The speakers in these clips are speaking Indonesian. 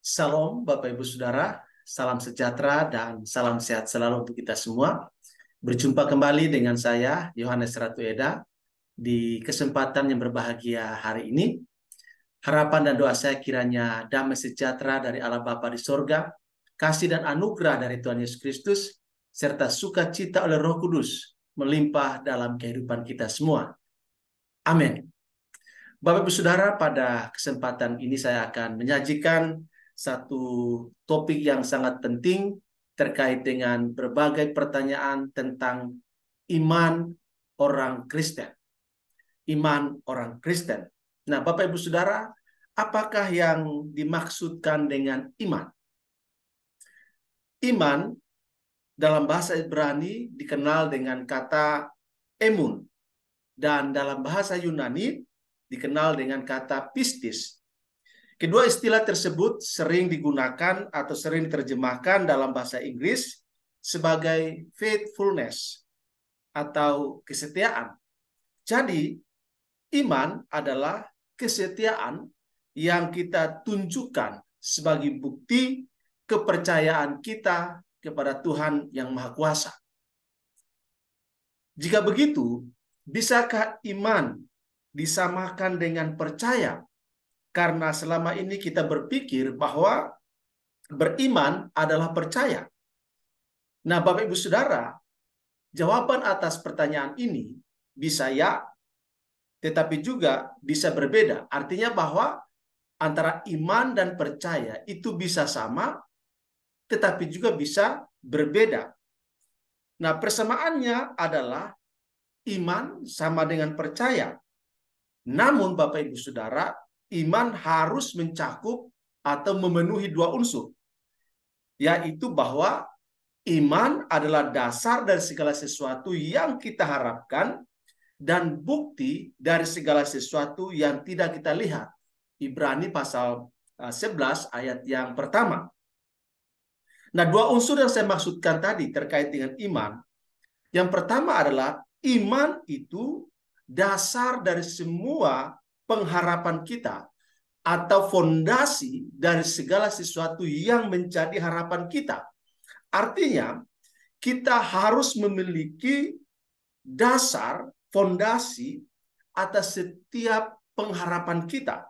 Salam Bapak Ibu Saudara, salam sejahtera dan salam sehat selalu untuk kita semua. Berjumpa kembali dengan saya, Yohanes Ratu Eda, di kesempatan yang berbahagia hari ini. Harapan dan doa saya kiranya damai sejahtera dari Allah Bapa di sorga, kasih dan anugerah dari Tuhan Yesus Kristus, serta sukacita oleh Roh Kudus melimpah dalam kehidupan kita semua. Amin. Bapak Ibu Saudara, pada kesempatan ini saya akan menyajikan satu topik yang sangat penting terkait dengan berbagai pertanyaan tentang iman orang Kristen. Iman orang Kristen. Nah, Bapak Ibu Saudara, apakah yang dimaksudkan dengan iman? Iman dalam bahasa Ibrani dikenal dengan kata emun, dan dalam bahasa Yunani dikenal dengan kata pistis. Kedua istilah tersebut sering digunakan atau sering diterjemahkan dalam bahasa Inggris sebagai faithfulness atau kesetiaan. Jadi, iman adalah kesetiaan yang kita tunjukkan sebagai bukti kepercayaan kita kepada Tuhan yang Maha Kuasa. Jika begitu, bisakah iman disamakan dengan percaya? Karena selama ini kita berpikir bahwa beriman adalah percaya. Nah, Bapak Ibu Saudara, jawaban atas pertanyaan ini bisa ya, tetapi juga bisa berbeda. Artinya bahwa antara iman dan percaya itu bisa sama, tetapi juga bisa berbeda. Nah, persamaannya adalah iman sama dengan percaya. Namun, Bapak Ibu Saudara, iman harus mencakup atau memenuhi dua unsur, yaitu bahwa iman adalah dasar dari segala sesuatu yang kita harapkan dan bukti dari segala sesuatu yang tidak kita lihat. Ibrani pasal 11 ayat yang pertama. Nah, dua unsur yang saya maksudkan tadi terkait dengan iman. Yang pertama adalah iman itu dasar dari semua pengharapan kita atau fondasi dari segala sesuatu yang menjadi harapan kita. Artinya, kita harus memiliki dasar, fondasi atas setiap pengharapan kita.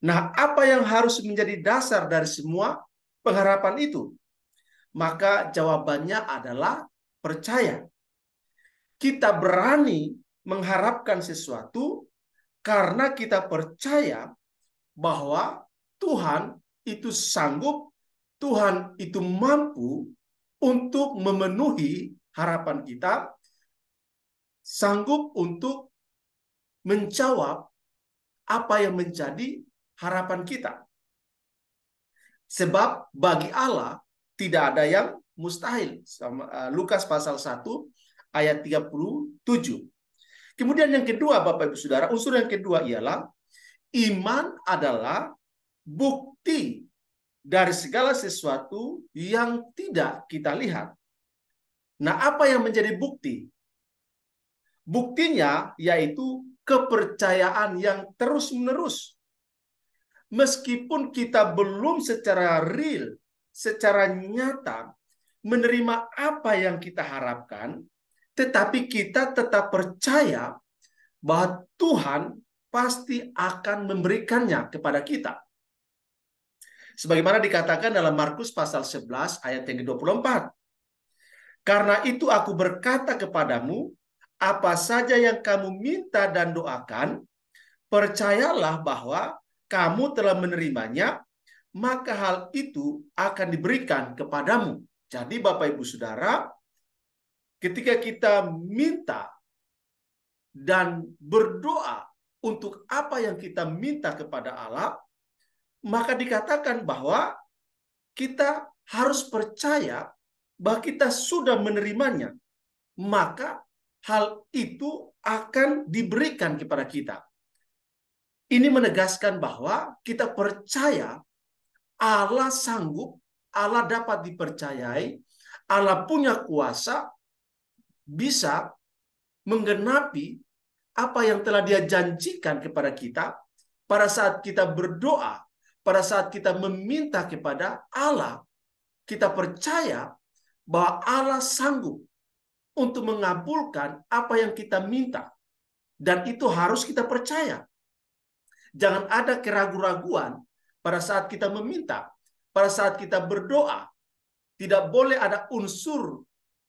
Nah, apa yang harus menjadi dasar dari semua pengharapan itu? Maka jawabannya adalah percaya. Kita berani mengharapkan sesuatu karena kita percaya bahwa Tuhan itu sanggup, Tuhan itu mampu untuk memenuhi harapan kita, sanggup untuk menjawab apa yang menjadi harapan kita. Sebab bagi Allah tidak ada yang mustahil. Lukas pasal 1 ayat 37. Kemudian yang kedua, Bapak Ibu Saudara, unsur yang kedua ialah iman adalah bukti dari segala sesuatu yang tidak kita lihat. Nah, apa yang menjadi bukti? Buktinya yaitu kepercayaan yang terus-menerus. Meskipun kita belum secara real, secara nyata menerima apa yang kita harapkan, tetapi kita tetap percaya bahwa Tuhan pasti akan memberikannya kepada kita. Sebagaimana dikatakan dalam Markus pasal 11 ayat yang ke-24. Karena itu aku berkata kepadamu, apa saja yang kamu minta dan doakan, percayalah bahwa kamu telah menerimanya, maka hal itu akan diberikan kepadamu. Jadi Bapak Ibu Saudara, ketika kita minta dan berdoa untuk apa yang kita minta kepada Allah, maka dikatakan bahwa kita harus percaya bahwa kita sudah menerimanya. Maka hal itu akan diberikan kepada kita. Ini menegaskan bahwa kita percaya Allah sanggup, Allah dapat dipercayai, Allah punya kuasa, bisa menggenapi apa yang telah Dia janjikan kepada kita pada saat kita berdoa, pada saat kita meminta kepada Allah, kita percaya bahwa Allah sanggup untuk mengabulkan apa yang kita minta. Dan itu harus kita percaya. Jangan ada keraguan-raguan pada saat kita meminta, pada saat kita berdoa. Tidak boleh ada unsur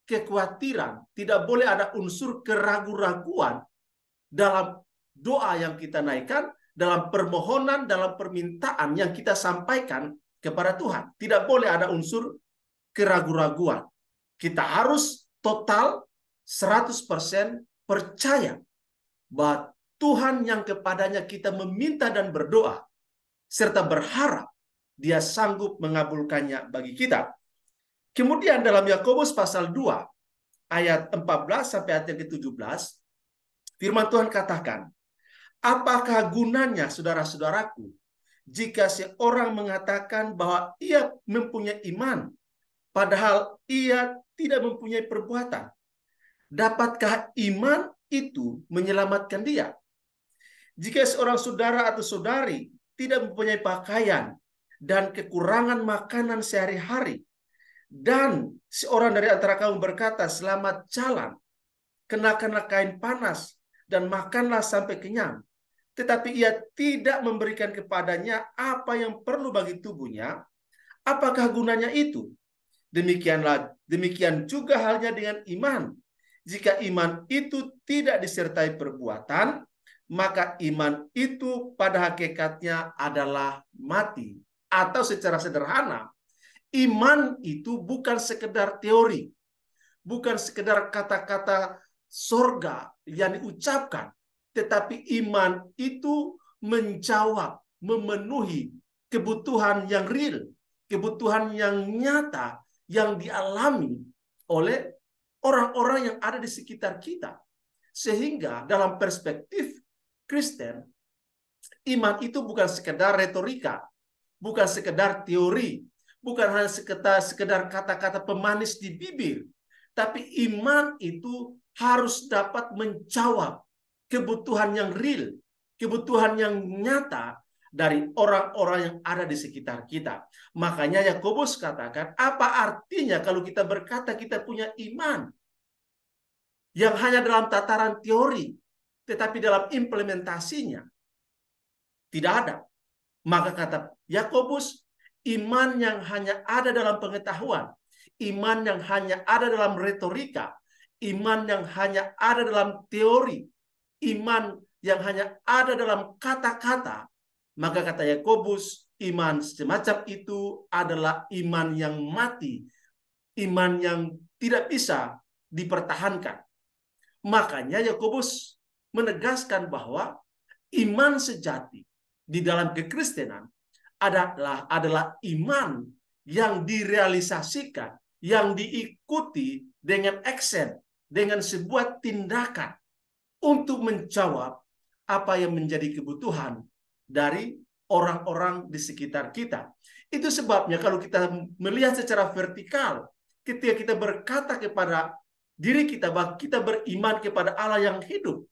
kekhawatiran, tidak boleh ada unsur keraguan-raguan dalam doa yang kita naikkan, dalam permohonan, dalam permintaan yang kita sampaikan kepada Tuhan. Tidak boleh ada unsur keraguan-raguan. Kita harus total 100% percaya bahwa Tuhan yang kepadanya kita meminta dan berdoa, serta berharap Dia sanggup mengabulkannya bagi kita. Kemudian dalam Yakobus pasal 2 ayat 14 sampai ayat yang ke-17, firman Tuhan katakan, apakah gunanya saudara-saudaraku jika seorang mengatakan bahwa ia mempunyai iman, padahal ia tidak mempunyai perbuatan? Dapatkah iman itu menyelamatkan dia? Jika seorang saudara atau saudari tidak mempunyai pakaian dan kekurangan makanan sehari-hari, dan seorang dari antara kamu berkata, selamat jalan, kenakanlah kain panas, dan makanlah sampai kenyang, tetapi ia tidak memberikan kepadanya apa yang perlu bagi tubuhnya, apakah gunanya itu? Demikian juga halnya dengan iman. Jika iman itu tidak disertai perbuatan, maka iman itu pada hakikatnya adalah mati. Atau secara sederhana, iman itu bukan sekedar teori, bukan sekedar kata-kata surga yang diucapkan, tetapi iman itu menjawab, memenuhi kebutuhan yang real, kebutuhan yang nyata, yang dialami oleh orang-orang yang ada di sekitar kita. Sehingga dalam perspektif Kristen, iman itu bukan sekedar retorika, bukan sekedar teori, bukan hanya sekedar kata-kata pemanis di bibir, tapi iman itu harus dapat menjawab kebutuhan yang real, kebutuhan yang nyata dari orang-orang yang ada di sekitar kita. Makanya Yakobus katakan, apa artinya kalau kita berkata kita punya iman yang hanya dalam tataran teori, tetapi dalam implementasinya tidak ada. Maka kata Yakobus, iman yang hanya ada dalam pengetahuan, iman yang hanya ada dalam retorika, iman yang hanya ada dalam teori, iman yang hanya ada dalam kata-kata, maka kata Yakobus, iman semacam itu adalah iman yang mati, iman yang tidak bisa dipertahankan. Makanya Yakobus menegaskan bahwa iman sejati di dalam kekristenan adalah iman yang direalisasikan, yang diikuti dengan action, dengan sebuah tindakan untuk menjawab apa yang menjadi kebutuhan dari orang-orang di sekitar kita. Itu sebabnya kalau kita melihat secara vertikal, ketika kita berkata kepada diri kita bahwa kita beriman kepada Allah yang hidup,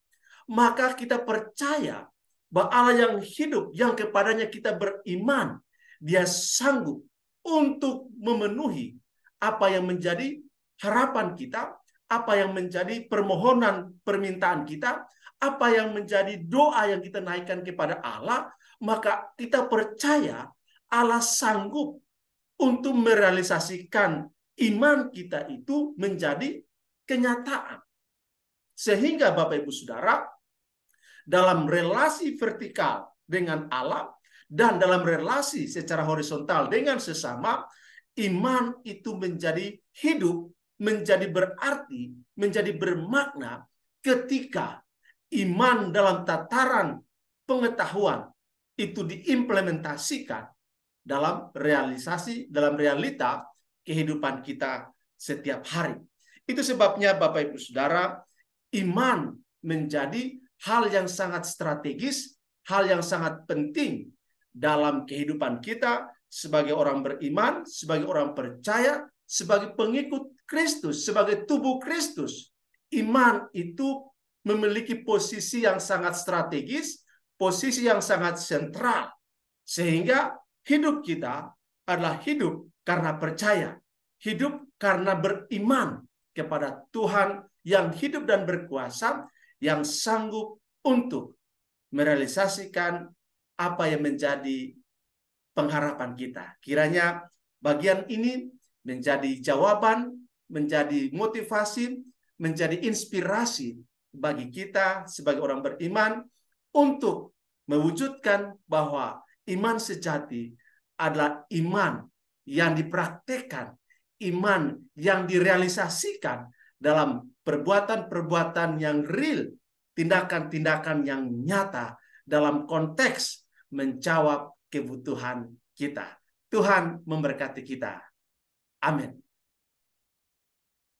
maka kita percaya bahwa Allah yang hidup, yang kepadanya kita beriman, Dia sanggup untuk memenuhi apa yang menjadi harapan kita, apa yang menjadi permohonan permintaan kita, apa yang menjadi doa yang kita naikkan kepada Allah. Maka kita percaya Allah sanggup untuk merealisasikan iman kita itu menjadi kenyataan. Sehingga Bapak Ibu Saudara, dalam relasi vertikal dengan Allah dan dalam relasi secara horizontal dengan sesama, iman itu menjadi hidup, menjadi berarti, menjadi bermakna ketika iman dalam tataran pengetahuan itu diimplementasikan dalam realisasi, dalam realita kehidupan kita setiap hari. Itu sebabnya Bapak Ibu Saudara, iman menjadi hal yang sangat strategis, hal yang sangat penting dalam kehidupan kita sebagai orang beriman, sebagai orang percaya, sebagai pengikut Kristus, sebagai tubuh Kristus. Iman itu memiliki posisi yang sangat strategis, posisi yang sangat sentral. Sehingga hidup kita adalah hidup karena percaya, hidup karena beriman kepada Tuhan yang hidup dan berkuasa, yang sanggup untuk merealisasikan apa yang menjadi pengharapan kita. Kiranya bagian ini menjadi jawaban, menjadi motivasi, menjadi inspirasi bagi kita sebagai orang beriman untuk mewujudkan bahwa iman sejati adalah iman yang dipraktekkan, iman yang direalisasikan dalam perbuatan-perbuatan yang real, tindakan-tindakan yang nyata dalam konteks menjawab kebutuhan kita. Tuhan memberkati kita. Amin.